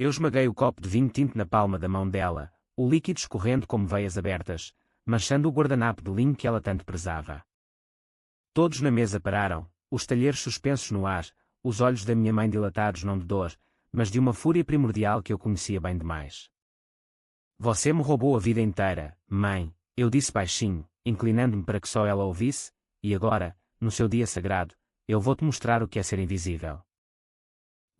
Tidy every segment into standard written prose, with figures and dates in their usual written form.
Eu esmaguei o copo de vinho tinto na palma da mão dela, o líquido escorrendo como veias abertas, manchando o guardanapo de linho que ela tanto prezava. Todos na mesa pararam, os talheres suspensos no ar, os olhos da minha mãe dilatados não de dor, mas de uma fúria primordial que eu conhecia bem demais. Você me roubou a vida inteira, mãe, eu disse baixinho, inclinando-me para que só ela ouvisse, e agora, no seu dia sagrado, eu vou-te mostrar o que é ser invisível.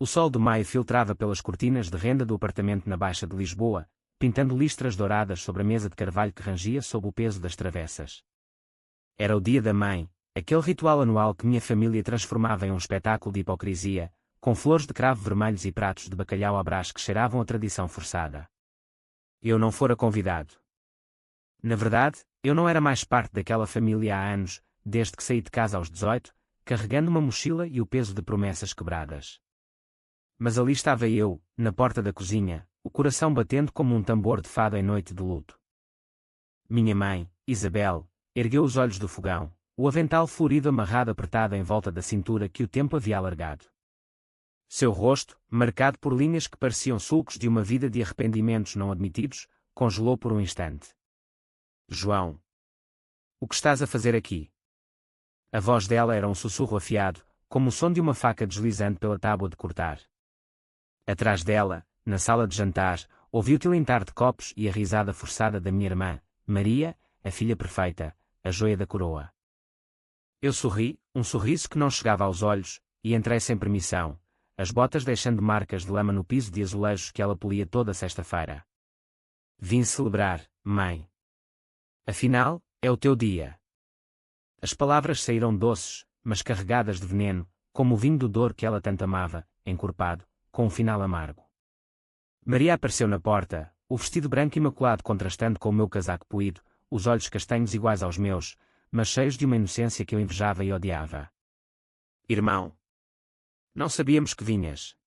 O sol do maio filtrava pelas cortinas de renda do apartamento na Baixa de Lisboa, pintando listras douradas sobre a mesa de carvalho que rangia sob o peso das travessas. Era o dia da mãe, aquele ritual anual que minha família transformava em um espetáculo de hipocrisia, com flores de cravo vermelhos e pratos de bacalhau à brás que cheiravam a tradição forçada. Eu não fora convidado. Na verdade, eu não era mais parte daquela família há anos, desde que saí de casa aos 18, carregando uma mochila e o peso de promessas quebradas. Mas ali estava eu, na porta da cozinha, o coração batendo como um tambor de fado em noite de luto. Minha mãe, Isabel, ergueu os olhos do fogão, o avental florido amarrado apertado em volta da cintura que o tempo havia alargado. Seu rosto, marcado por linhas que pareciam sulcos de uma vida de arrependimentos não admitidos, congelou por um instante. João. O que estás a fazer aqui? A voz dela era um sussurro afiado, como o som de uma faca deslizando pela tábua de cortar. Atrás dela, na sala de jantar, ouvi o tilintar de copos e a risada forçada da minha irmã, Maria, a filha perfeita, a joia da coroa. Eu sorri, um sorriso que não chegava aos olhos, e entrei sem permissão, as botas deixando marcas de lama no piso de azulejos que ela polia toda sexta-feira. Vim celebrar, mãe. Afinal, é o teu dia. As palavras saíram doces, mas carregadas de veneno, como o vinho do Douro que ela tanto amava, encorpado, com um final amargo. Maria apareceu na porta, o vestido branco imaculado contrastando com o meu casaco poído, os olhos castanhos iguais aos meus, mas cheios de uma inocência que eu invejava e odiava. Irmão. Não sabíamos que vinhas.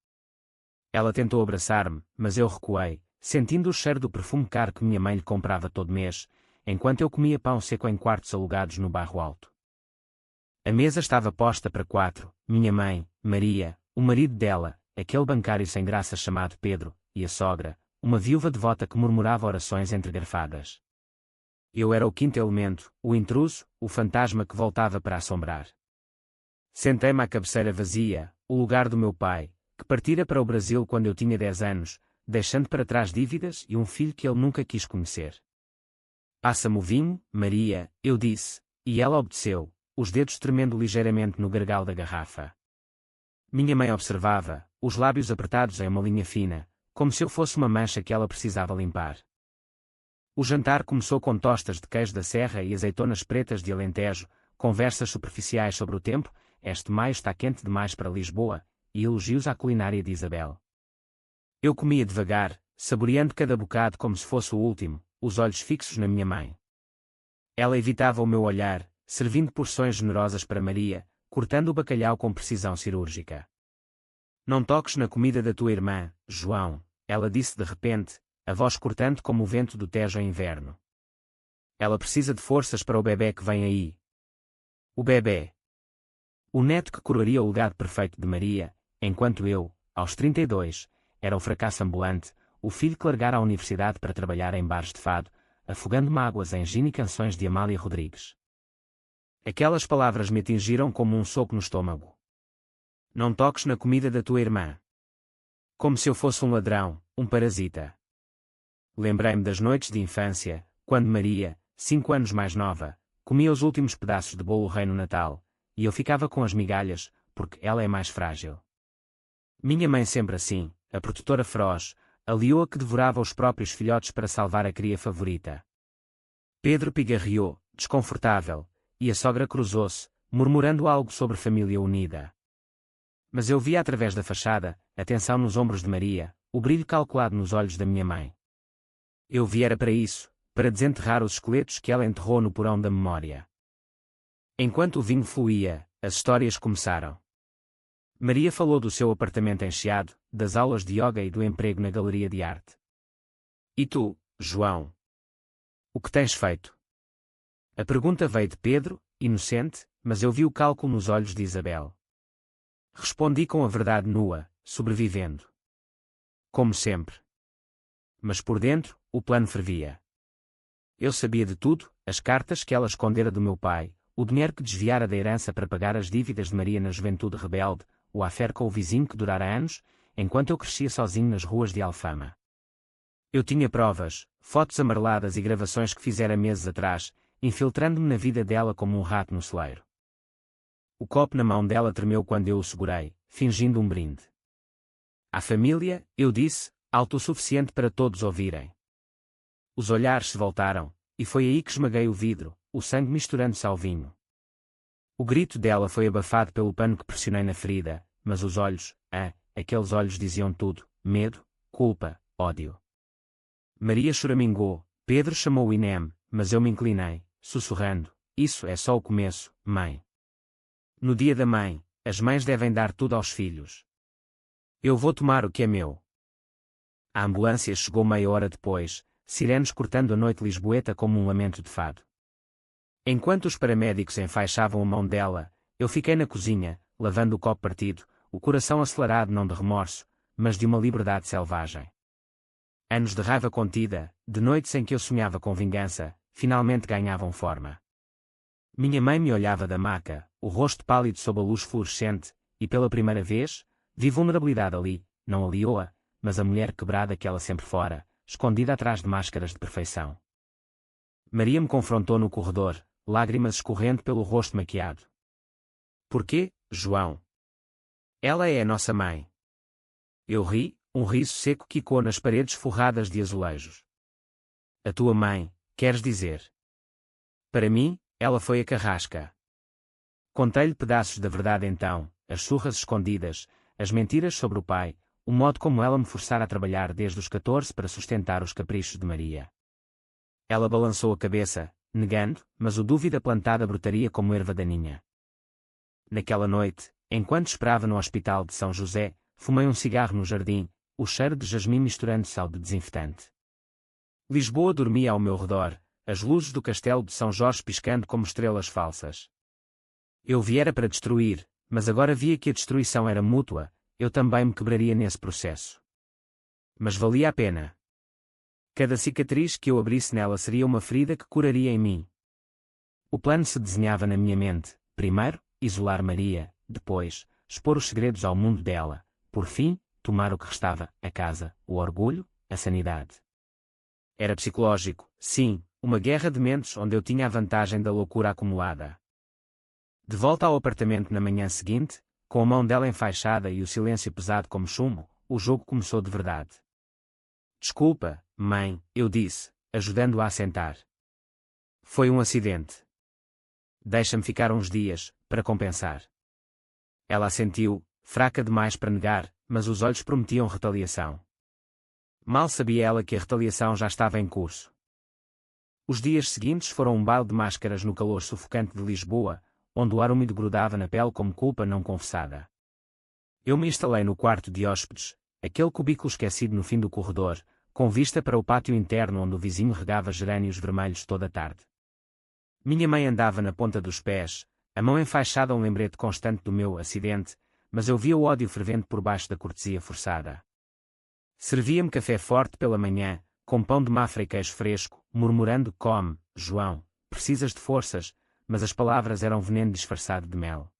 Ela tentou abraçar-me, mas eu recuei, sentindo o cheiro do perfume caro que minha mãe lhe comprava todo mês, enquanto eu comia pão seco em quartos alugados no bairro alto. A mesa estava posta para 4, minha mãe, Maria, o marido dela, aquele bancário sem graça chamado Pedro, e a sogra, uma viúva devota que murmurava orações entre garfadas. Eu era o quinto elemento, o intruso, o fantasma que voltava para assombrar. Sentei-me à cabeceira vazia, o lugar do meu pai, que partira para o Brasil quando eu tinha 10 anos, deixando para trás dívidas e um filho que ele nunca quis conhecer. Passa-me o vinho, Maria, eu disse, e ela obedeceu, os dedos tremendo ligeiramente no gargalo da garrafa. Minha mãe observava, os lábios apertados em uma linha fina, como se eu fosse uma mancha que ela precisava limpar. O jantar começou com tostas de queijo da serra e azeitonas pretas de Alentejo, conversas superficiais sobre o tempo, este maio está quente demais para Lisboa, e elogios à culinária de Isabel. Eu comia devagar, saboreando cada bocado como se fosse o último, os olhos fixos na minha mãe. Ela evitava o meu olhar, servindo porções generosas para Maria, cortando o bacalhau com precisão cirúrgica. Não toques na comida da tua irmã, João, ela disse de repente, a voz cortante como o vento do Tejo em inverno. Ela precisa de forças para o bebé que vem aí. O bebé. O neto que coroaria o legado perfeito de Maria, enquanto eu, aos 32, era o fracasso ambulante, o filho que largara a universidade para trabalhar em bares de fado, afogando mágoas em gin e canções de Amália Rodrigues. Aquelas palavras me atingiram como um soco no estômago. Não toques na comida da tua irmã. Como se eu fosse um ladrão, um parasita. Lembrei-me das noites de infância, quando Maria, 5 anos mais nova, comia os últimos pedaços de bolo rei no Natal, e eu ficava com as migalhas, porque ela é mais frágil. Minha mãe sempre assim, a protetora feroz, a leoa que devorava os próprios filhotes para salvar a cria favorita. Pedro pigarreou, desconfortável, e a sogra cruzou-se, murmurando algo sobre família unida. Mas eu via através da fachada, a tensão nos ombros de Maria, o brilho calculado nos olhos da minha mãe. Eu viera para isso, para desenterrar os esqueletos que ela enterrou no porão da memória. Enquanto o vinho fluía, as histórias começaram. Maria falou do seu apartamento encheado, das aulas de yoga e do emprego na galeria de arte. E tu, João? O que tens feito? A pergunta veio de Pedro, inocente, mas eu vi o cálculo nos olhos de Isabel. Respondi com a verdade nua, sobrevivendo. como sempre. Mas por dentro, o plano fervia. Eu sabia de tudo, as cartas que ela escondera do meu pai, o dinheiro que desviara da herança para pagar as dívidas de Maria na juventude rebelde, o affair com o vizinho que durara anos, enquanto eu crescia sozinho nas ruas de Alfama. Eu tinha provas, fotos amareladas e gravações que fizera meses atrás, infiltrando-me na vida dela como um rato no celeiro. O copo na mão dela tremeu quando eu o segurei, fingindo um brinde. À família, eu disse, alto o suficiente para todos ouvirem. Os olhares se voltaram, e foi aí que esmaguei o vidro, o sangue misturando-se ao vinho. O grito dela foi abafado pelo pano que pressionei na ferida, mas os olhos, aqueles olhos diziam tudo: medo, culpa, ódio. Maria choramingou, Pedro chamou o INEM, mas eu me inclinei, sussurrando: isso é só o começo, mãe. No dia da mãe, as mães devem dar tudo aos filhos. Eu vou tomar o que é meu. A ambulância chegou meia hora depois, sirenes cortando a noite lisboeta como um lamento de fado. Enquanto os paramédicos enfaixavam a mão dela, eu fiquei na cozinha, lavando o copo partido, o coração acelerado não de remorso, mas de uma liberdade selvagem. Anos de raiva contida, de noites em que eu sonhava com vingança, finalmente ganhavam forma. Minha mãe me olhava da maca, o rosto pálido sob a luz fluorescente, e pela primeira vez, vi vulnerabilidade ali, não a leoa, mas a mulher quebrada que ela sempre fora, escondida atrás de máscaras de perfeição. Maria me confrontou no corredor, lágrimas escorrendo pelo rosto maquiado. Porquê, João? Ela é a nossa mãe. Eu ri, um riso seco quicou nas paredes forradas de azulejos. A tua mãe, queres dizer? Para mim, ela foi a carrasca. Contei-lhe pedaços da verdade então, as surras escondidas, as mentiras sobre o pai, o modo como ela me forçara a trabalhar desde os 14 para sustentar os caprichos de Maria. Ela balançou a cabeça, negando, mas o dúvida plantada brotaria como erva daninha. Naquela noite, enquanto esperava no hospital de São José, fumei um cigarro no jardim, o cheiro de jasmim misturando-se ao de desinfetante. Lisboa dormia ao meu redor, as luzes do castelo de São Jorge piscando como estrelas falsas. Eu viera para destruir, mas agora via que a destruição era mútua, eu também me quebraria nesse processo. Mas valia a pena. Cada cicatriz que eu abrisse nela seria uma ferida que curaria em mim. O plano se desenhava na minha mente, primeiro, isolar Maria, depois, expor os segredos ao mundo dela, por fim, tomar o que restava, a casa, o orgulho, a sanidade. Era psicológico, sim, uma guerra de mentes onde eu tinha a vantagem da loucura acumulada. De volta ao apartamento na manhã seguinte, com a mão dela enfaixada e o silêncio pesado como chumbo, o jogo começou de verdade. Desculpa, mãe, eu disse, ajudando-a a sentar. Foi um acidente. Deixa-me ficar uns dias, para compensar. Ela assentiu, fraca demais para negar, mas os olhos prometiam retaliação. Mal sabia ela que a retaliação já estava em curso. Os dias seguintes foram um baile de máscaras no calor sufocante de Lisboa, onde o ar úmido grudava na pele como culpa não confessada. Eu me instalei no quarto de hóspedes, aquele cubículo esquecido no fim do corredor, com vista para o pátio interno onde o vizinho regava gerânios vermelhos toda a tarde. Minha mãe andava na ponta dos pés, a mão enfaixada a um lembrete constante do meu acidente, mas eu via o ódio fervente por baixo da cortesia forçada. Servia-me café forte pela manhã, com pão de mafra e queijo fresco, murmurando: come, João, precisas de forças, mas as palavras eram veneno disfarçado de mel.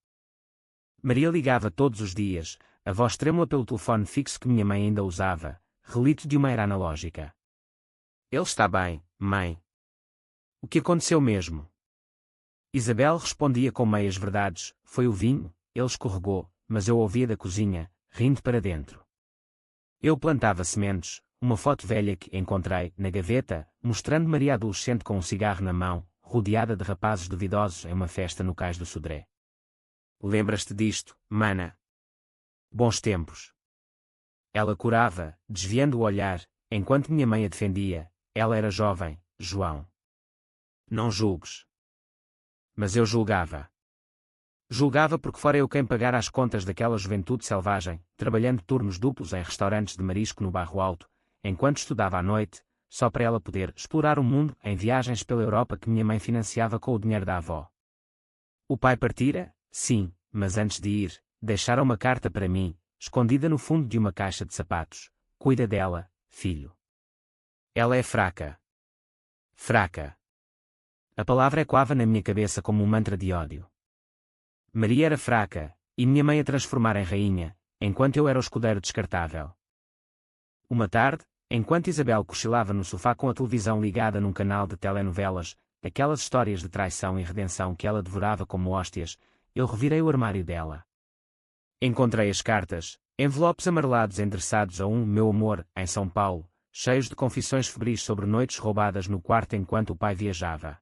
Maria ligava todos os dias, a voz trêmula pelo telefone fixo que minha mãe ainda usava, relito de uma era analógica. Ele está bem, mãe. O que aconteceu mesmo? Isabel respondia com meias verdades: foi o vinho, ele escorregou, mas eu ouvia da cozinha, rindo para dentro. Eu plantava sementes, uma foto velha que encontrei, na gaveta, mostrando Maria adolescente com um cigarro na mão, rodeada de rapazes duvidosos em uma festa no cais do Sodré. Lembras-te disto, mana? Bons tempos. Ela curava, desviando o olhar, enquanto minha mãe a defendia. Ela era jovem, João. Não julgues. Mas eu julgava. Julgava porque fora eu quem pagara as contas daquela juventude selvagem, trabalhando turnos duplos em restaurantes de marisco no Bairro Alto, enquanto estudava à noite, só para ela poder explorar o mundo em viagens pela Europa que minha mãe financiava com o dinheiro da avó. O pai partira, sim, mas antes de ir, deixara uma carta para mim, escondida no fundo de uma caixa de sapatos, Cuida dela, filho. Ela é fraca. Fraca. A palavra ecoava na minha cabeça como um mantra de ódio. Maria era fraca, e minha mãe a transformar em rainha, enquanto eu era o escudeiro descartável. Uma tarde, enquanto Isabel cochilava no sofá com a televisão ligada num canal de telenovelas, aquelas histórias de traição e redenção que ela devorava como hóstias, eu revirei o armário dela. Encontrei as cartas, envelopes amarelados endereçados a meu amor, em São Paulo, cheios de confissões febris sobre noites roubadas no quarto enquanto o pai viajava.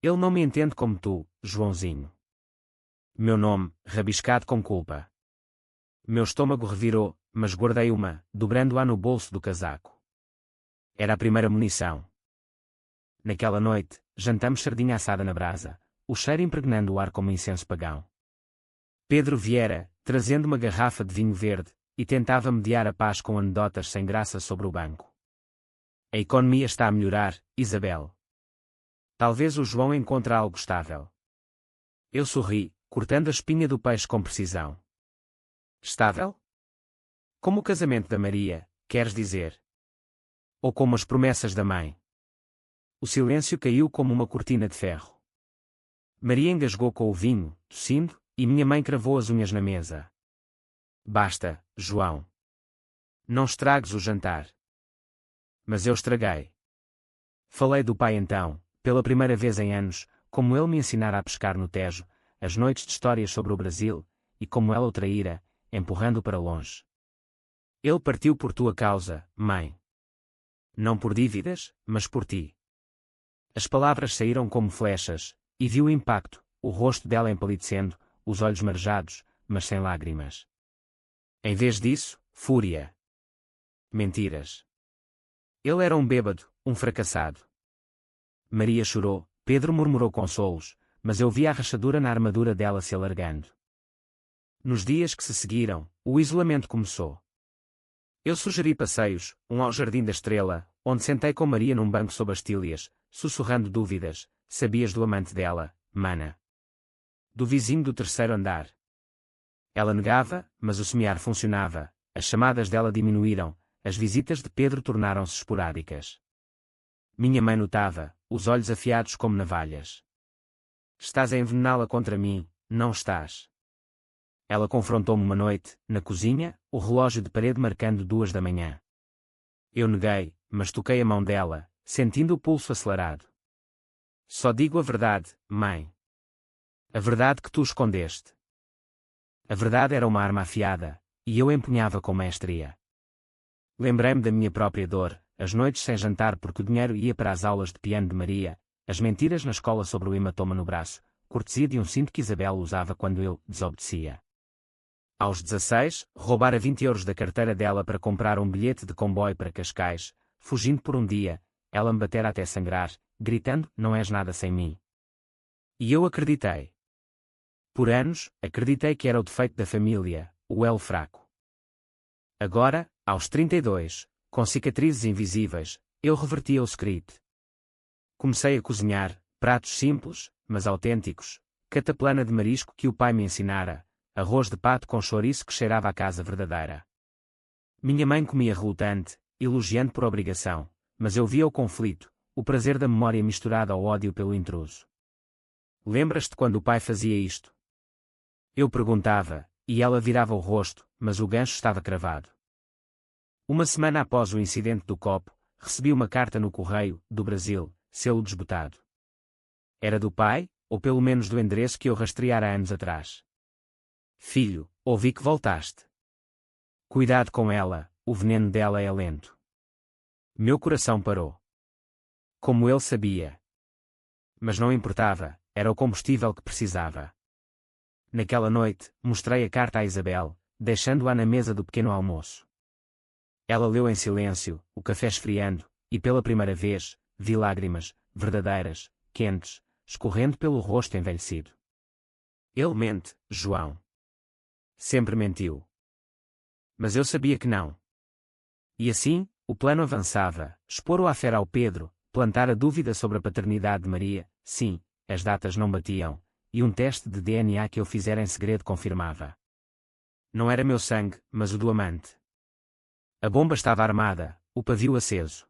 Ele não me entende como tu, Joãozinho. Meu nome, rabiscado com culpa. Meu estômago revirou, mas guardei uma, dobrando-a no bolso do casaco. Era a primeira munição. Naquela noite, jantamos sardinha assada na brasa, o cheiro impregnando o ar como incenso pagão. Pedro viera, trazendo uma garrafa de vinho verde, e tentava mediar a paz com anedotas sem graça sobre o banco. A economia está a melhorar, Isabel. Talvez o João encontre algo estável. Eu sorri, cortando a espinha do peixe com precisão. Estável? Como o casamento da Maria, queres dizer? Ou como as promessas da mãe? O silêncio caiu como uma cortina de ferro. Maria engasgou com o vinho, tossindo, e minha mãe cravou as unhas na mesa. Basta, João. Não estragues o jantar. Mas eu estraguei. Falei do pai então, pela primeira vez em anos, como ele me ensinara a pescar no Tejo, as noites de histórias sobre o Brasil, e como ela o traíra, empurrando-o para longe. Ele partiu por tua causa, mãe. Não por dívidas, mas por ti. As palavras saíram como flechas, e vi o impacto, o rosto dela empalidecendo, os olhos marejados, mas sem lágrimas. Em vez disso, fúria. Mentiras. Ele era um bêbado, um fracassado. Maria chorou, Pedro murmurou consolos, mas eu vi a rachadura na armadura dela se alargando. Nos dias que se seguiram, o isolamento começou. Eu sugeri passeios, um ao Jardim da Estrela, onde sentei com Maria num banco sob as tílias, sussurrando dúvidas. Sabias do amante dela, mana? Do vizinho do terceiro andar. Ela negava, mas o semear funcionava, as chamadas dela diminuíram, as visitas de Pedro tornaram-se esporádicas. Minha mãe notava, os olhos afiados como navalhas. Estás a envenená-la contra mim, não estás? Ela confrontou-me uma noite, na cozinha, o relógio de parede marcando 2 da manhã. Eu neguei, mas toquei a mão dela, sentindo o pulso acelerado. Só digo a verdade, mãe. A verdade que tu escondeste. A verdade era uma arma afiada, e eu empunhava com maestria. Lembrei-me da minha própria dor, as noites sem jantar porque o dinheiro ia para as aulas de piano de Maria, as mentiras na escola sobre o hematoma no braço, cortesia de um cinto que Isabel usava quando eu desobedecia. Aos 16, roubara 20 euros da carteira dela para comprar um bilhete de comboio para Cascais, fugindo por um dia, ela me batera até sangrar, gritando, não és nada sem mim. E eu acreditei. Por anos, acreditei que era o defeito da família, o elo fraco. Agora, aos 32, com cicatrizes invisíveis, eu revertia o script. Comecei a cozinhar, pratos simples, mas autênticos, cataplana de marisco que o pai me ensinara, arroz de pato com chouriço que cheirava a casa verdadeira. Minha mãe comia relutante, elogiando por obrigação, mas eu via o conflito, o prazer da memória misturado ao ódio pelo intruso. Lembras-te quando o pai fazia isto? Eu perguntava, e ela virava o rosto, mas o gancho estava cravado. Uma semana após o incidente do copo, recebi uma carta no correio, do Brasil, selo desbotado. Era do pai, ou pelo menos do endereço que eu rastreara anos atrás. Filho, ouvi que voltaste. Cuidado com ela, o veneno dela é lento. Meu coração parou. Como ele sabia. Mas não importava, era o combustível que precisava. Naquela noite, mostrei a carta a Isabel, deixando-a na mesa do pequeno almoço. Ela leu em silêncio, o café esfriando, e pela primeira vez, vi lágrimas, verdadeiras, quentes, escorrendo pelo rosto envelhecido. Ele mente, João. Sempre mentiu. Mas eu sabia que não. E assim, o plano avançava, expor o affaire ao Pedro, plantar a dúvida sobre a paternidade de Maria, sim, as datas não batiam, e um teste de DNA que eu fizera em segredo confirmava. Não era meu sangue, mas o do amante. A bomba estava armada, o pavio aceso.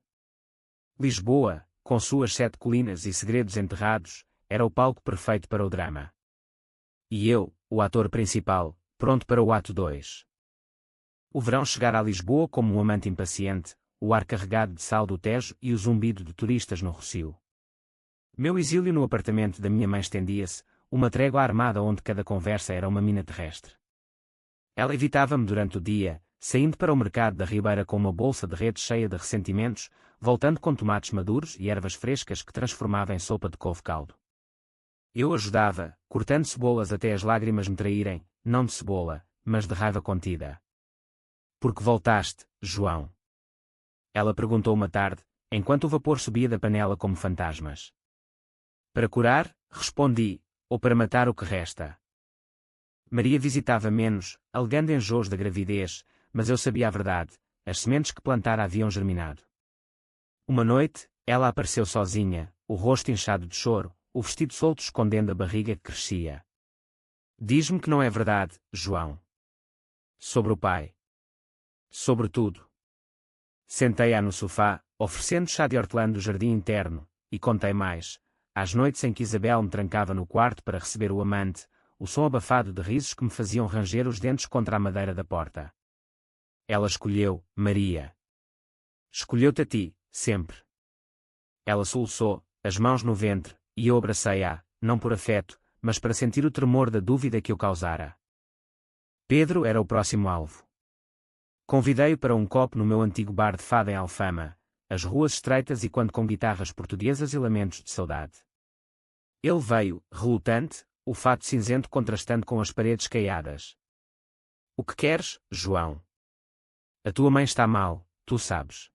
Lisboa, com suas 7 colinas e segredos enterrados, era o palco perfeito para o drama. E eu, o ator principal, pronto para o ato 2. O verão chegara a Lisboa como um amante impaciente, o ar carregado de sal do Tejo e o zumbido de turistas no Rossio. Meu exílio no apartamento da minha mãe estendia-se, uma trégua armada onde cada conversa era uma mina terrestre. Ela evitava-me durante o dia, saindo para o mercado da Ribeira com uma bolsa de rede cheia de ressentimentos, voltando com tomates maduros e ervas frescas que transformava em sopa de couve-caldo. Eu ajudava, cortando cebolas até as lágrimas me traírem, não de cebola, mas de raiva contida. Por que voltaste, João? Ela perguntou uma tarde, enquanto o vapor subia da panela como fantasmas. Para curar, respondi, ou para matar o que resta. Maria visitava menos, alegando enjoos da gravidez, mas eu sabia a verdade, as sementes que plantara haviam germinado. Uma noite, ela apareceu sozinha, o rosto inchado de choro, o vestido solto escondendo a barriga que crescia. Diz-me que não é verdade, João. Sobre o pai. Sobre tudo. Sentei-a no sofá, oferecendo chá de hortelã do jardim interno, e contei mais, às noites em que Isabel me trancava no quarto para receber o amante, o som abafado de risos que me faziam ranger os dentes contra a madeira da porta. Ela escolheu, Maria. Escolheu-te a ti, sempre. Ela soluçou, as mãos no ventre, e eu abracei-a, não por afeto, mas para sentir o tremor da dúvida que eu causara. Pedro era o próximo alvo. Convidei-o para um copo no meu antigo bar de fada em Alfama, as ruas estreitas e quando com guitarras portuguesas e lamentos de saudade. Ele veio, relutante, o fato cinzento contrastando com as paredes caiadas. O que queres, João? A tua mãe está mal, tu sabes.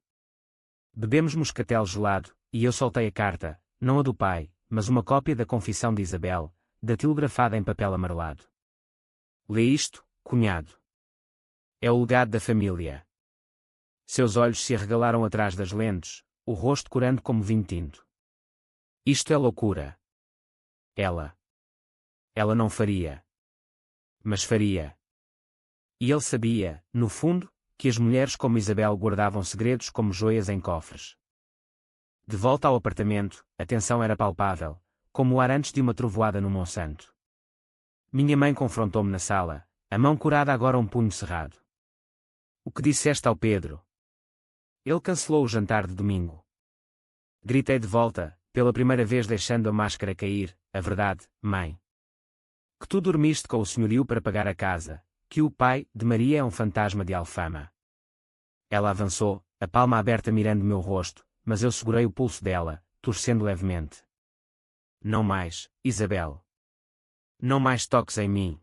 Bebemos moscatel gelado, e eu soltei a carta, não a do pai, mas uma cópia da confissão de Isabel, datilografada em papel amarelado. Lê isto, cunhado. É o legado da família. Seus olhos se arregalaram atrás das lentes, o rosto corando como vinho tinto. Isto é loucura. Ela não faria. Mas faria. E ele sabia, no fundo, que as mulheres como Isabel guardavam segredos como joias em cofres. De volta ao apartamento, a tensão era palpável, como o ar antes de uma trovoada no Monsanto. Minha mãe confrontou-me na sala, a mão curada agora um punho cerrado. O que disseste ao Pedro? Ele cancelou o jantar de domingo. Gritei de volta, pela primeira vez deixando a máscara cair, a verdade, mãe. Que tu dormiste com o senhorio para pagar a casa, que o pai de Maria é um fantasma de Alfama. Ela avançou, a palma aberta mirando meu rosto, mas eu segurei o pulso dela, torcendo levemente. Não mais, Isabel. Não mais toques em mim.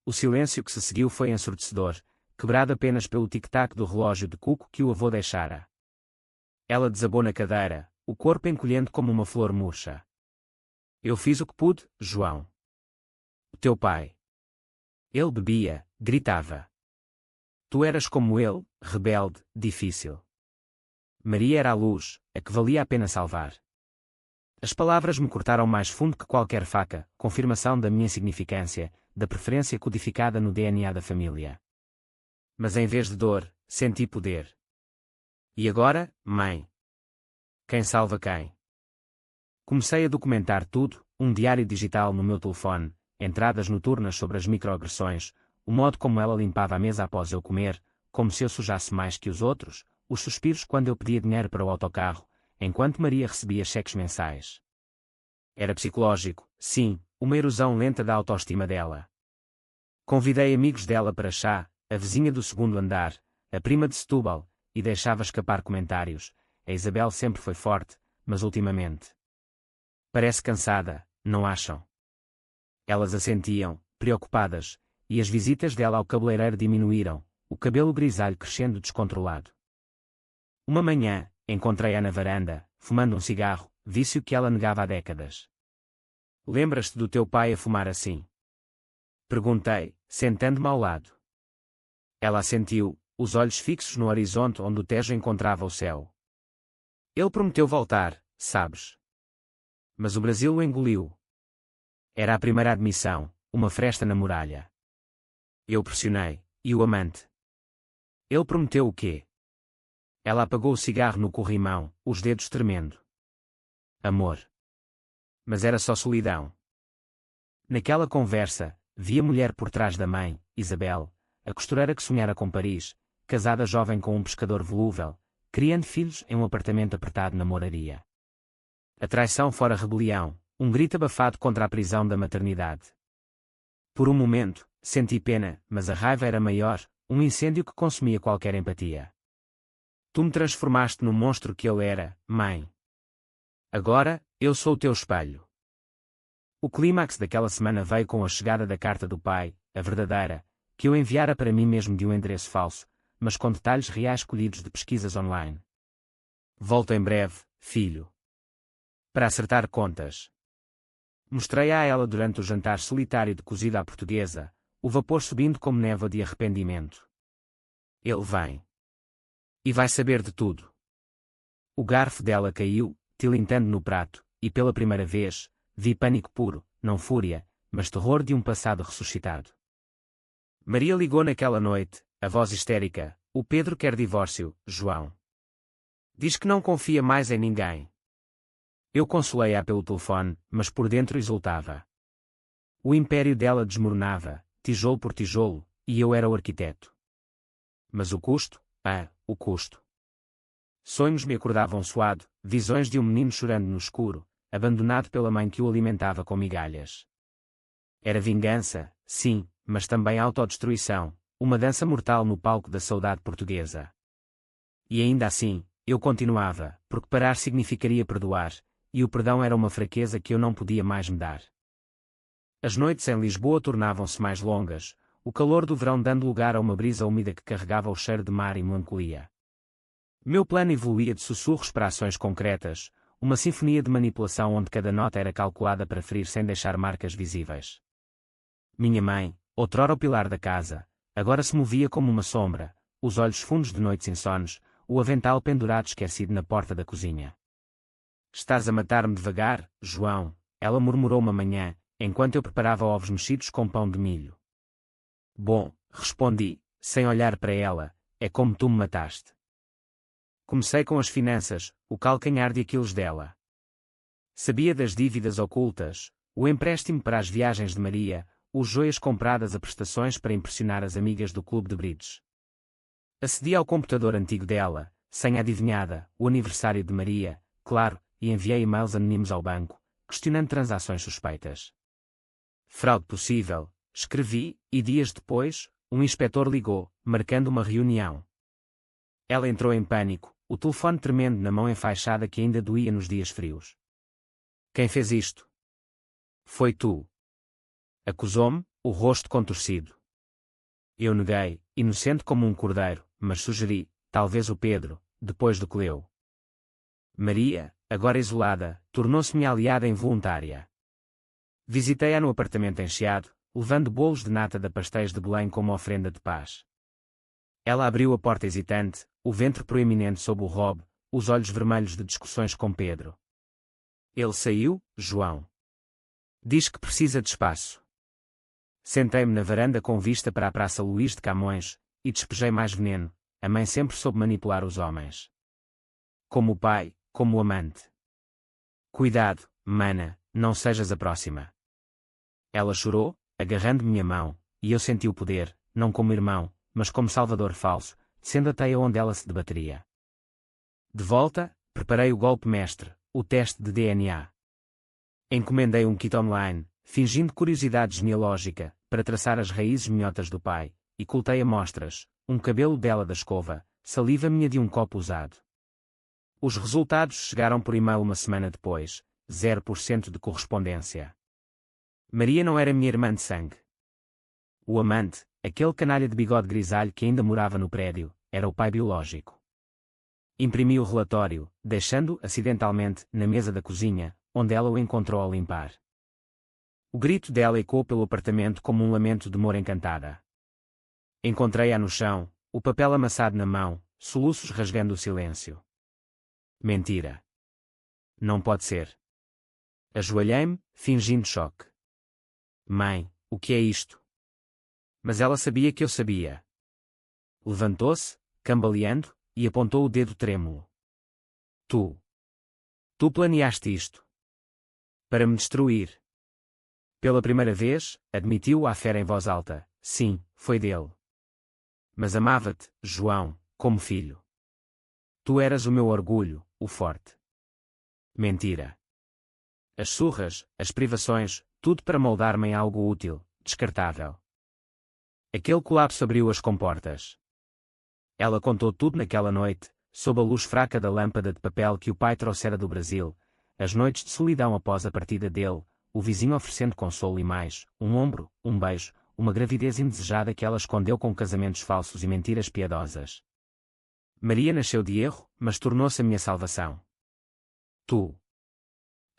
O silêncio que se seguiu foi ensurdecedor, quebrado apenas pelo tic-tac do relógio de cuco que o avô deixara. Ela desabou na cadeira, o corpo encolhendo como uma flor murcha. Eu fiz o que pude, João. O teu pai. Ele bebia, gritava. Tu eras como ele, rebelde, difícil. Maria era a luz, a que valia a pena salvar. As palavras me cortaram mais fundo que qualquer faca, confirmação da minha insignificância, da preferência codificada no DNA da família. Mas em vez de dor, senti poder. E agora, mãe? Quem salva quem? Comecei a documentar tudo, um diário digital no meu telefone, entradas noturnas sobre as microagressões, o modo como ela limpava a mesa após eu comer, como se eu sujasse mais que os outros, os suspiros quando eu pedia dinheiro para o autocarro, enquanto Maria recebia cheques mensais. Era psicológico, sim, uma erosão lenta da autoestima dela. Convidei amigos dela para chá, a vizinha do segundo andar, a prima de Setúbal, e deixava escapar comentários. A Isabel sempre foi forte, mas ultimamente. Parece cansada, não acham? Elas assentiam, preocupadas, e as visitas dela ao cabeleireiro diminuíram, o cabelo grisalho crescendo descontrolado. Uma manhã, encontrei-a na varanda, fumando um cigarro, vício que ela negava há décadas. Lembras-te do teu pai a fumar assim? Perguntei, sentando-me ao lado. Ela assentiu, os olhos fixos no horizonte onde o Tejo encontrava o céu. Ele prometeu voltar, sabes? Mas o Brasil o engoliu. Era a primeira admissão, uma fresta na muralha. Eu pressionei, e o amante? Ele prometeu o quê? Ela apagou o cigarro no corrimão, os dedos tremendo. Amor. Mas era só solidão. Naquela conversa, vi a mulher por trás da mãe, Isabel, a costureira que sonhara com Paris, casada jovem com um pescador volúvel, criando filhos em um apartamento apertado na moraria. A traição fora rebelião, um grito abafado contra a prisão da maternidade. Por um momento, senti pena, mas a raiva era maior, um incêndio que consumia qualquer empatia. Tu me transformaste no monstro que ele era, mãe. Agora, eu sou o teu espelho. O clímax daquela semana veio com a chegada da carta do pai, a verdadeira, que eu enviara para mim mesmo de um endereço falso, mas com detalhes reais colhidos de pesquisas online. Volto em breve, filho. Para acertar contas. Mostrei a ela durante o jantar solitário de cozida à portuguesa, o vapor subindo como névoa de arrependimento. Ele vem. E vai saber de tudo. O garfo dela caiu, tilintando no prato, e pela primeira vez, vi pânico puro, não fúria, mas terror de um passado ressuscitado. Maria ligou naquela noite, a voz histérica: o Pedro quer divórcio, João. Diz que não confia mais em ninguém. Eu consolei-a pelo telefone, mas por dentro exultava. O império dela desmoronava, tijolo por tijolo, e eu era o arquiteto. Mas o custo? O custo. Sonhos me acordavam suado, visões de um menino chorando no escuro, abandonado pela mãe que o alimentava com migalhas. Era vingança, sim, mas também autodestruição, uma dança mortal no palco da saudade portuguesa. E ainda assim, eu continuava, porque parar significaria perdoar, e o perdão era uma fraqueza que eu não podia mais me dar. As noites em Lisboa tornavam-se mais longas, o calor do verão dando lugar a uma brisa úmida que carregava o cheiro de mar e melancolia. Meu plano evoluía de sussurros para ações concretas, uma sinfonia de manipulação onde cada nota era calculada para ferir sem deixar marcas visíveis. Minha mãe, outrora o pilar da casa, agora se movia como uma sombra, os olhos fundos de noites insones, o avental pendurado esquecido na porta da cozinha. Estás a matar-me devagar, João, ela murmurou uma manhã, enquanto eu preparava ovos mexidos com pão de milho. Bom, respondi, sem olhar para ela, é como tu me mataste. Comecei com as finanças, o calcanhar de Aquiles dela. Sabia das dívidas ocultas, o empréstimo para as viagens de Maria, os joias compradas a prestações para impressionar as amigas do clube de bridge. Acedi ao computador antigo dela, senha adivinhada, o aniversário de Maria, claro, e enviei e-mails anónimos ao banco, questionando transações suspeitas. Fraude possível, escrevi, e dias depois, um inspetor ligou, marcando uma reunião. Ela entrou em pânico, o telefone tremendo na mão enfaixada que ainda doía nos dias frios. Quem fez isto? Foi tu. Acusou-me, o rosto contorcido. Eu neguei, inocente como um cordeiro, mas sugeri, talvez o Pedro, depois do que leu. Maria, agora isolada, tornou-se minha aliada involuntária. Visitei-a no apartamento encheado, levando bolos de nata da pastéis de Belém como oferenda de paz. Ela abriu a porta hesitante, o ventre proeminente sob o robe, os olhos vermelhos de discussões com Pedro. Ele saiu, João. Diz que precisa de espaço. Sentei-me na varanda com vista para a Praça Luís de Camões, e despejei mais veneno. A mãe sempre soube manipular os homens. Como o pai, como o amante. Cuidado, mana, não sejas a próxima. Ela chorou, agarrando minha mão, e eu senti o poder, não como irmão, mas como salvador falso, sendo a teia onde ela se debateria. De volta, preparei o golpe mestre, o teste de DNA. Encomendei um kit online, fingindo curiosidade genealógica, para traçar as raízes minhotas do pai, e coltei amostras, um cabelo dela da escova, saliva minha de um copo usado. Os resultados chegaram por e-mail uma semana depois, 0% de correspondência. Maria não era minha irmã de sangue. O amante, aquele canalha de bigode grisalho que ainda morava no prédio, era o pai biológico. Imprimi o relatório, deixando-o, acidentalmente, na mesa da cozinha, onde ela o encontrou ao limpar. O grito dela ecoou pelo apartamento como um lamento de mor encantada. Encontrei-a no chão, o papel amassado na mão, soluços rasgando o silêncio. Mentira. Não pode ser. Ajoelhei-me, fingindo choque. Mãe, o que é isto? Mas ela sabia que eu sabia. Levantou-se, cambaleando, e apontou o dedo trêmulo. Tu planeaste isto. Para me destruir. Pela primeira vez, admitiu a fera em voz alta. Sim, foi dele. Mas amava-te, João, como filho. Tu eras o meu orgulho, o forte. Mentira. As surras, as privações, tudo para moldar-me em algo útil, descartável. Aquele colapso abriu as comportas. Ela contou tudo naquela noite, sob a luz fraca da lâmpada de papel que o pai trouxera do Brasil, as noites de solidão após a partida dele, o vizinho oferecendo consolo e mais, um ombro, um beijo, uma gravidez indesejada que ela escondeu com casamentos falsos e mentiras piedosas. Maria nasceu de erro, mas tornou-se a minha salvação. Tu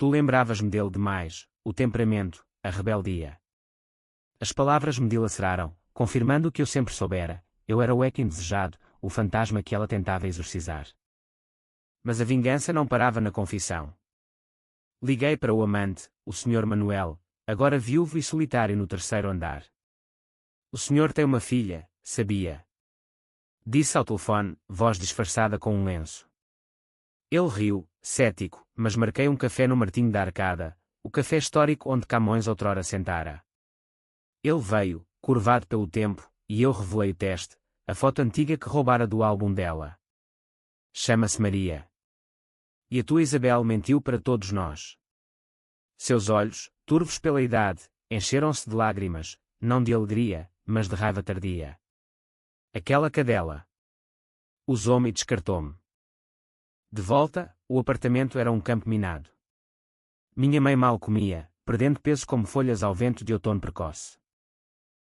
lembravas-me dele demais, o temperamento, a rebeldia. As palavras me dilaceraram, confirmando o que eu sempre soubera, eu era o eco indesejado, o fantasma que ela tentava exorcizar. Mas a vingança não parava na confissão. Liguei para o amante, o Sr. Manuel, agora viúvo e solitário no terceiro andar. O senhor tem uma filha, sabia? Disse ao telefone, voz disfarçada com um lenço. Ele riu, cético, mas marquei um café no Martinho da Arcada, o café histórico onde Camões outrora sentara. Ele veio, curvado pelo tempo, e eu revelei o teste, a foto antiga que roubara do álbum dela. Chama-se Maria. E a tua Isabel mentiu para todos nós. Seus olhos, turvos pela idade, encheram-se de lágrimas, não de alegria, mas de raiva tardia. Aquela cadela. Usou-me e descartou-me. De volta, o apartamento era um campo minado. Minha mãe mal comia, perdendo peso como folhas ao vento de outono precoce.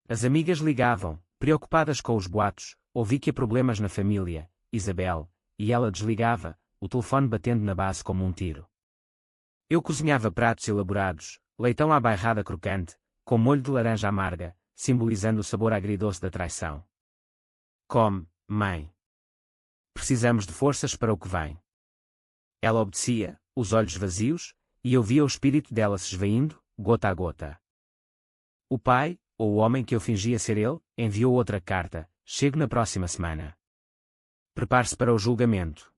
As amigas ligavam, preocupadas com os boatos, ouvi que há problemas na família, Isabel, e ela desligava, o telefone batendo na base como um tiro. Eu cozinhava pratos elaborados, leitão à bairrada crocante, com molho de laranja amarga, simbolizando o sabor agridoce da traição. Come, mãe. Precisamos de forças para o que vem. Ela obedecia, os olhos vazios, e eu via o espírito dela se esvaindo, gota a gota. O pai, ou o homem que eu fingia ser ele, enviou outra carta, chego na próxima semana. Prepare-se para o julgamento.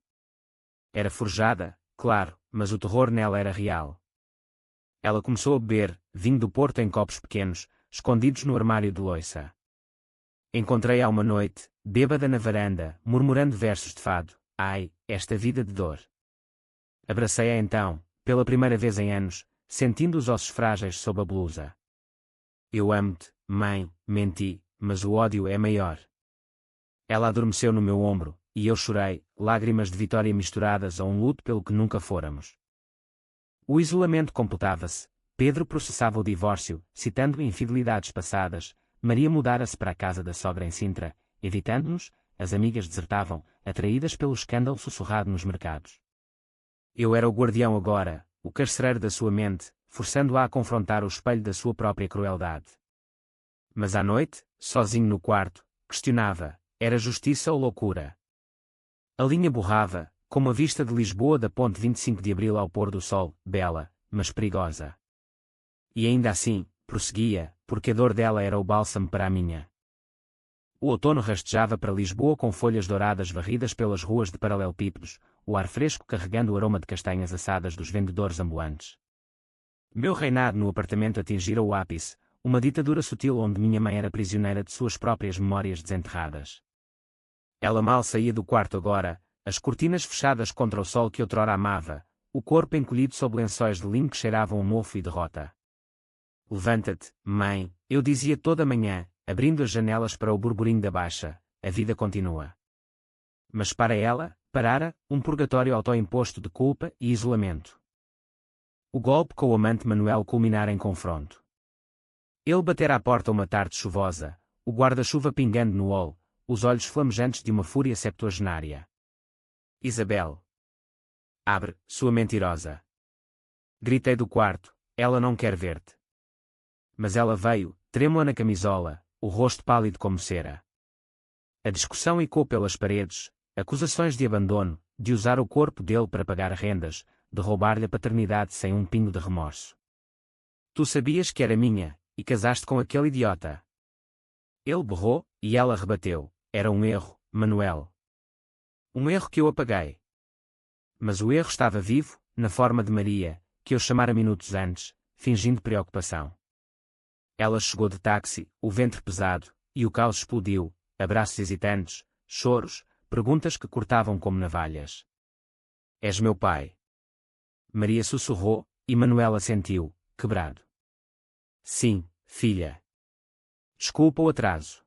Era forjada, claro, mas o terror nela era real. Ela começou a beber, vinho do Porto em copos pequenos, escondidos no armário de louça. Encontrei-a uma noite, bêbada na varanda, murmurando versos de fado. Ai, esta vida de dor. Abracei-a então, pela primeira vez em anos, sentindo os ossos frágeis sob a blusa. Eu amo-te, mãe, menti, mas o ódio é maior. Ela adormeceu no meu ombro, e eu chorei, lágrimas de vitória misturadas a um luto pelo que nunca fôramos. O isolamento completava-se, Pedro processava o divórcio, citando infidelidades passadas, Maria mudara-se para a casa da sogra em Sintra, evitando-nos, as amigas desertavam, atraídas pelo escândalo sussurrado nos mercados. Eu era o guardião agora, o carcereiro da sua mente, forçando-a a confrontar o espelho da sua própria crueldade. Mas à noite, sozinho no quarto, questionava, era justiça ou loucura? A linha borrava, como a vista de Lisboa da ponte 25 de Abril ao pôr do sol, bela, mas perigosa. E ainda assim, prosseguia, porque a dor dela era o bálsamo para a minha. O outono rastejava para Lisboa com folhas douradas varridas pelas ruas de paralelepípedos, o ar fresco carregando o aroma de castanhas assadas dos vendedores ambulantes. Meu reinado no apartamento atingira o ápice, uma ditadura sutil onde minha mãe era prisioneira de suas próprias memórias desenterradas. Ela mal saía do quarto agora, as cortinas fechadas contra o sol que outrora amava, o corpo encolhido sob lençóis de linho que cheiravam a mofo e derrota. Levanta-te, mãe, eu dizia toda manhã, abrindo as janelas para o burburinho da baixa, a vida continua. Mas para ela, parara, um purgatório autoimposto de culpa e isolamento. O golpe com o amante Manuel culminara em confronto. Ele batera à porta uma tarde chuvosa, o guarda-chuva pingando no hall, os olhos flamejantes de uma fúria septuagenária. Isabel. Abre, sua mentirosa. Gritei do quarto, ela não quer ver-te. Mas ela veio, trêmula na camisola, o rosto pálido como cera. A discussão ecoou pelas paredes, acusações de abandono, de usar o corpo dele para pagar rendas, de roubar-lhe a paternidade sem um pingo de remorso. Tu sabias que era minha, e casaste com aquele idiota. Ele berrou, e ela rebateu, era um erro, Manuel. Um erro que eu apaguei. Mas o erro estava vivo, na forma de Maria, que eu chamara minutos antes, fingindo preocupação. Ela chegou de táxi, o ventre pesado, e o caos explodiu, abraços hesitantes, choros, perguntas que cortavam como navalhas. És meu pai? Maria sussurrou, e Manuela sentiu, quebrado. Sim, filha. Desculpa o atraso.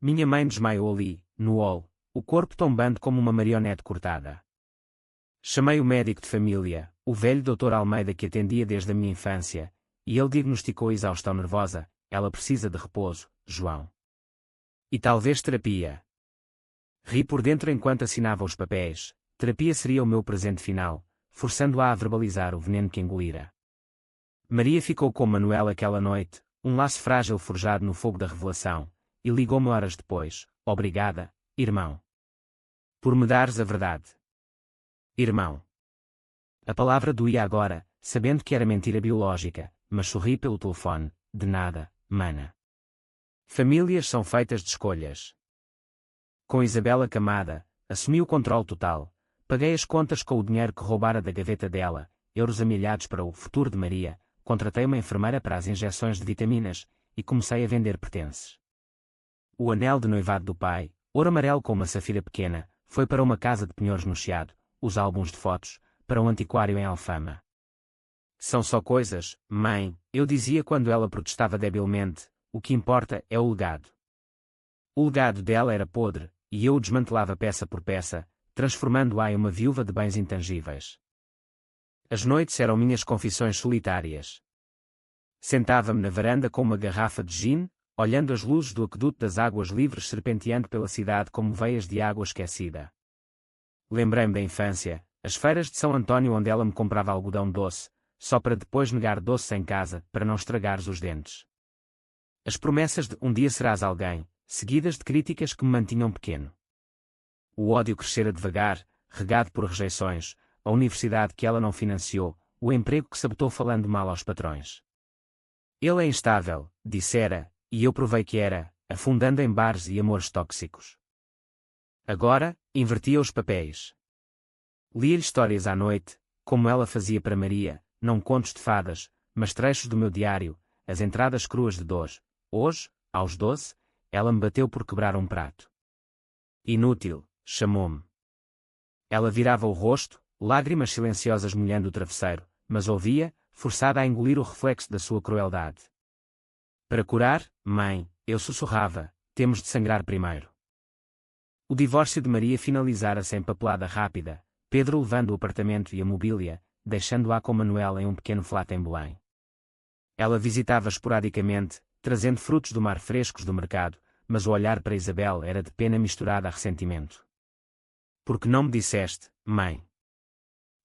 Minha mãe desmaiou ali, no hall, o corpo tombando como uma marionete cortada. Chamei o médico de família, o velho Dr. Almeida que atendia desde a minha infância, e ele diagnosticou exaustão nervosa. Ela precisa de repouso, João. E talvez terapia. Ri por dentro enquanto assinava os papéis. Terapia seria o meu presente final, forçando-a a verbalizar o veneno que engolira. Maria ficou com Manuela aquela noite, um laço frágil forjado no fogo da revelação, e ligou-me horas depois. Obrigada, irmão. Por me dares a verdade. Irmão. A palavra doía agora, sabendo que era mentira biológica, mas sorri pelo telefone. De nada, mana. Famílias são feitas de escolhas. Com Isabela Camada, assumi o controle total. Paguei as contas com o dinheiro que roubara da gaveta dela, euros amilhados para o futuro de Maria, contratei uma enfermeira para as injeções de vitaminas, e comecei a vender pertences. O anel de noivado do pai, ouro amarelo com uma safira pequena, foi para uma casa de penhores no Chiado, os álbuns de fotos, para um antiquário em Alfama. São só coisas, mãe, eu dizia quando ela protestava debilmente, o que importa é o legado. O legado dela era podre, e eu o desmantelava peça por peça, transformando-a em uma viúva de bens intangíveis. As noites eram minhas confissões solitárias. Sentava-me na varanda com uma garrafa de gin, olhando as luzes do aqueduto das águas livres serpenteando pela cidade como veias de água esquecida. Lembrei-me da infância, as feiras de São António onde ela me comprava algodão doce, só para depois negar doces em casa, para não estragares os dentes. As promessas de um dia serás alguém, seguidas de críticas que me mantinham pequeno. O ódio crescera devagar, regado por rejeições, a universidade que ela não financiou, o emprego que sabotou falando mal aos patrões. Ele é instável, dissera, e eu provei que era, afundando em bares e amores tóxicos. Agora, invertia os papéis. Lia-lhe histórias à noite, como ela fazia para Maria, não contos de fadas, mas trechos do meu diário, as entradas cruas de dor. Hoje, aos 12, ela me bateu por quebrar um prato. Inútil, chamou-me. Ela virava o rosto, lágrimas silenciosas molhando o travesseiro, mas ouvia, forçada a engolir o reflexo da sua crueldade. Para curar, mãe, eu sussurrava, temos de sangrar primeiro. O divórcio de Maria finalizara-se em papelada rápida, Pedro levando o apartamento e a mobília, deixando-a com Manuela em um pequeno flat em Belém. Ela visitava esporadicamente, trazendo frutos do mar frescos do mercado, mas o olhar para Isabel era de pena misturada a ressentimento. Por que não me disseste, mãe?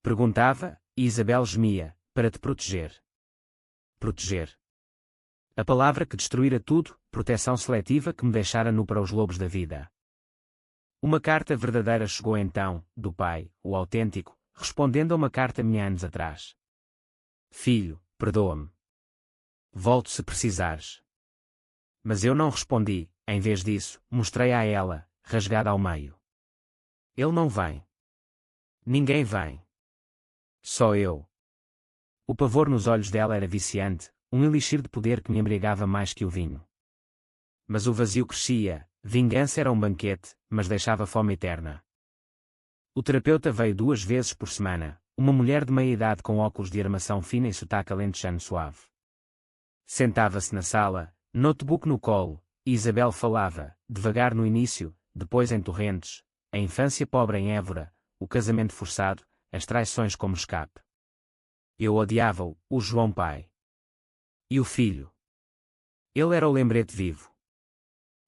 Perguntava, e Isabel gemia, para te proteger. Proteger. A palavra que destruíra tudo, proteção seletiva que me deixara nu para os lobos da vida. Uma carta verdadeira chegou então, do pai, o autêntico, respondendo a uma carta minha anos atrás. Filho, perdoa-me. Volto se precisares. Mas eu não respondi, em vez disso, mostrei a ela, rasgada ao meio. Ele não vem. Ninguém vem. Só eu. O pavor nos olhos dela era viciante, um elixir de poder que me embriagava mais que o vinho. Mas o vazio crescia, vingança era um banquete, mas deixava fome eterna. O terapeuta veio 2 vezes por semana, uma mulher de meia-idade com óculos de armação fina e sotaque alentejano suave. Sentava-se na sala, notebook no colo, e Isabel falava, devagar no início, depois em torrentes, a infância pobre em Évora, o casamento forçado, as traições como escape. Eu odiava-o, o João pai. E o filho? Ele era o lembrete vivo.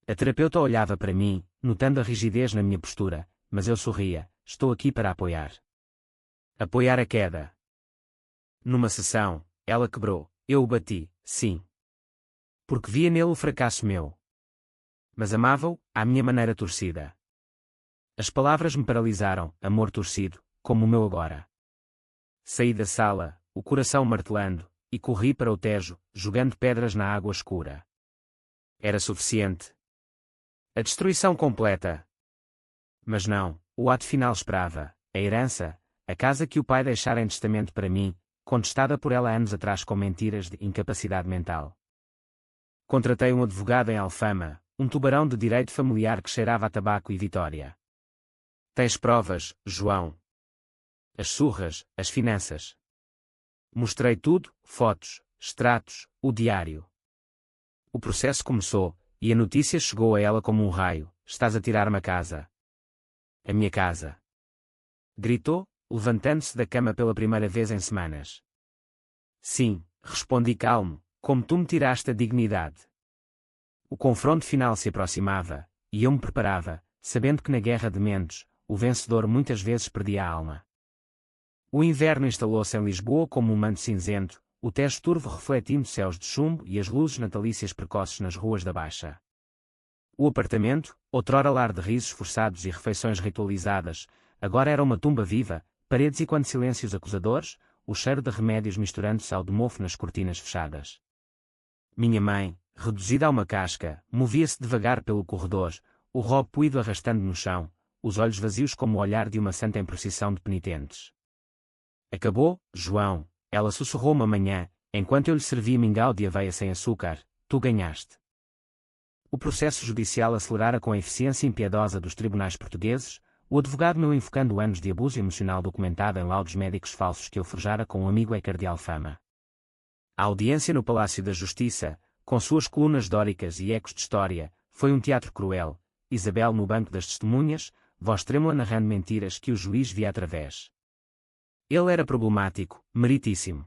A terapeuta olhava para mim, notando a rigidez na minha postura, mas eu sorria, estou aqui para apoiar. Apoiar a queda. Numa sessão, ela quebrou, eu o bati, sim. Porque via nele o fracasso meu. Mas amava-o, à minha maneira torcida. As palavras me paralisaram, amor torcido, como o meu agora. Saí da sala, o coração martelando, e corri para o Tejo, jogando pedras na água escura. Era suficiente. A destruição completa. Mas não, o ato final esperava, a herança, a casa que o pai deixara em testamento para mim, contestada por ela anos atrás com mentiras de incapacidade mental. Contratei um advogado em Alfama, um tubarão de direito familiar que cheirava a tabaco e vitória. Tens provas, João? As surras, as finanças. Mostrei tudo, fotos, extratos, o diário. O processo começou, e a notícia chegou a ela como um raio: estás a tirar-me a casa. A minha casa. Gritou, levantando-se da cama pela primeira vez em semanas. Sim, respondi calmo, como tu me tiraste a dignidade. O confronto final se aproximava, e eu me preparava, sabendo que na guerra de mentes, o vencedor muitas vezes perdia a alma. O inverno instalou-se em Lisboa como um manto cinzento, o tejo turvo refletindo céus de chumbo e as luzes natalícias precoces nas ruas da Baixa. O apartamento, outrora lar de risos forçados e refeições ritualizadas, agora era uma tumba viva, paredes e quando silêncios acusadores, o cheiro de remédios misturando-se ao de mofo nas cortinas fechadas. Minha mãe, reduzida a uma casca, movia-se devagar pelo corredor, o robe puído arrastando no chão, os olhos vazios como o olhar de uma santa em procissão de penitentes. Acabou, João, ela sussurrou uma manhã, enquanto eu lhe servia mingau de aveia sem açúcar, tu ganhaste. O processo judicial acelerara com a eficiência impiedosa dos tribunais portugueses, o advogado meu invocando anos de abuso emocional documentado em laudos médicos falsos que eu forjara com um amigo écar de Alfama. A audiência no Palácio da Justiça, com suas colunas dóricas e ecos de história, foi um teatro cruel, Isabel no banco das testemunhas, voz trêmula narrando mentiras que o juiz via através. Ele era problemático, meritíssimo.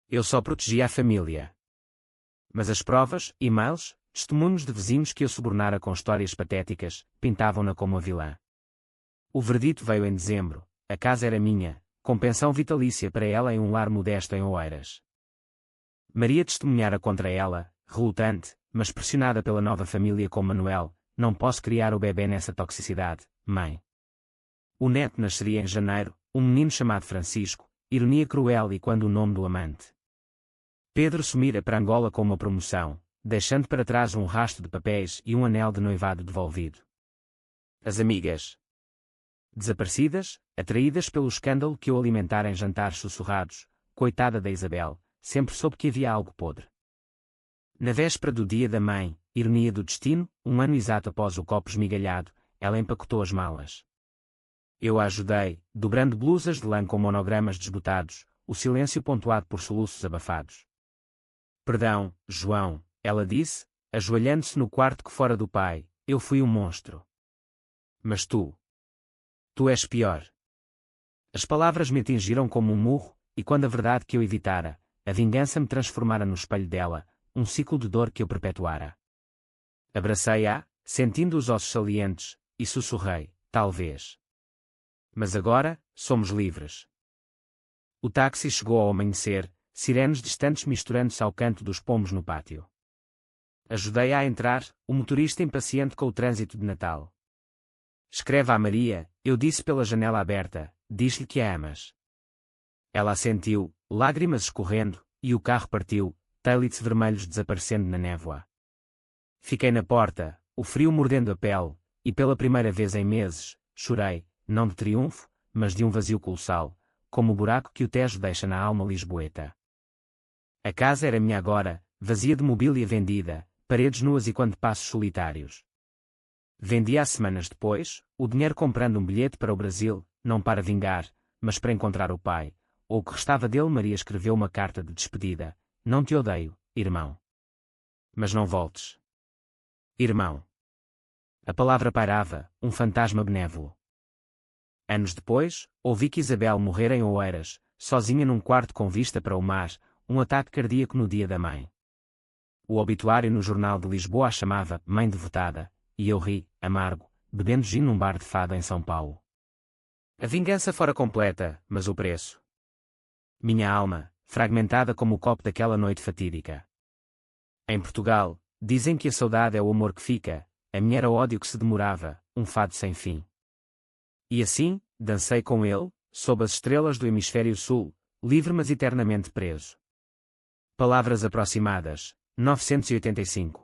Eu só protegia a família. Mas as provas, e-mails, testemunhos de vizinhos que eu subornara com histórias patéticas, pintavam-na como a vilã. O verdito veio em dezembro, a casa era minha, com pensão vitalícia para ela em um lar modesto em Oeiras. Maria testemunhara contra ela, relutante, mas pressionada pela nova família com Manuel: não posso criar o bebê nessa toxicidade, mãe. O neto nasceria em janeiro, um menino chamado Francisco, ironia cruel e quando o nome do amante. Pedro sumira para Angola com uma promoção, deixando para trás um rastro de papéis e um anel de noivado devolvido. As amigas. Desaparecidas, atraídas pelo escândalo que o alimentara em jantares sussurrados, coitada da Isabel, sempre soube que havia algo podre. Na véspera do dia da mãe, ironia do destino, um ano exato após o copo esmigalhado, ela empacotou as malas. Eu a ajudei, dobrando blusas de lã com monogramas desbotados, o silêncio pontuado por soluços abafados. Perdão, João, ela disse, ajoelhando-se no quarto que fora do pai, eu fui um monstro. Mas tu és pior. As palavras me atingiram como um murro, e quando a verdade que eu evitara, a vingança me transformara no espelho dela, um ciclo de dor que eu perpetuara. Abracei-a, sentindo os ossos salientes, e sussurrei, talvez. Mas agora, somos livres. O táxi chegou ao amanhecer, sirenes distantes misturando-se ao canto dos pombos no pátio. Ajudei-a a entrar, o motorista impaciente com o trânsito de Natal. Escreve à Maria, eu disse pela janela aberta, diz-lhe que a amas. Ela assentiu, lágrimas escorrendo, e o carro partiu, taillights vermelhos desaparecendo na névoa. Fiquei na porta, o frio mordendo a pele, e pela primeira vez em meses, chorei, não de triunfo, mas de um vazio colossal, como o buraco que o Tejo deixa na alma lisboeta. A casa era minha agora, vazia de mobília vendida, paredes nuas e quando passos solitários. Vendi há semanas depois, o dinheiro comprando um bilhete para o Brasil, não para vingar, mas para encontrar o pai, ou o que restava dele. Maria escreveu uma carta de despedida: não te odeio, irmão. Mas não voltes. Irmão. A palavra pairava, um fantasma benévolo. Anos depois, ouvi que Isabel morrera em Oeiras, sozinha num quarto com vista para o mar, um ataque cardíaco no dia da mãe. O obituário no jornal de Lisboa a chamava Mãe Devotada, e eu ri, amargo, bebendo gin num bar de fado em São Paulo. A vingança fora completa, mas o preço. Minha alma, fragmentada como o copo daquela noite fatídica. Em Portugal, dizem que a saudade é o amor que fica, a minha era o ódio que se demorava, um fado sem fim. E assim, dancei com ele, sob as estrelas do hemisfério sul, livre mas eternamente preso. Palavras aproximadas, 985.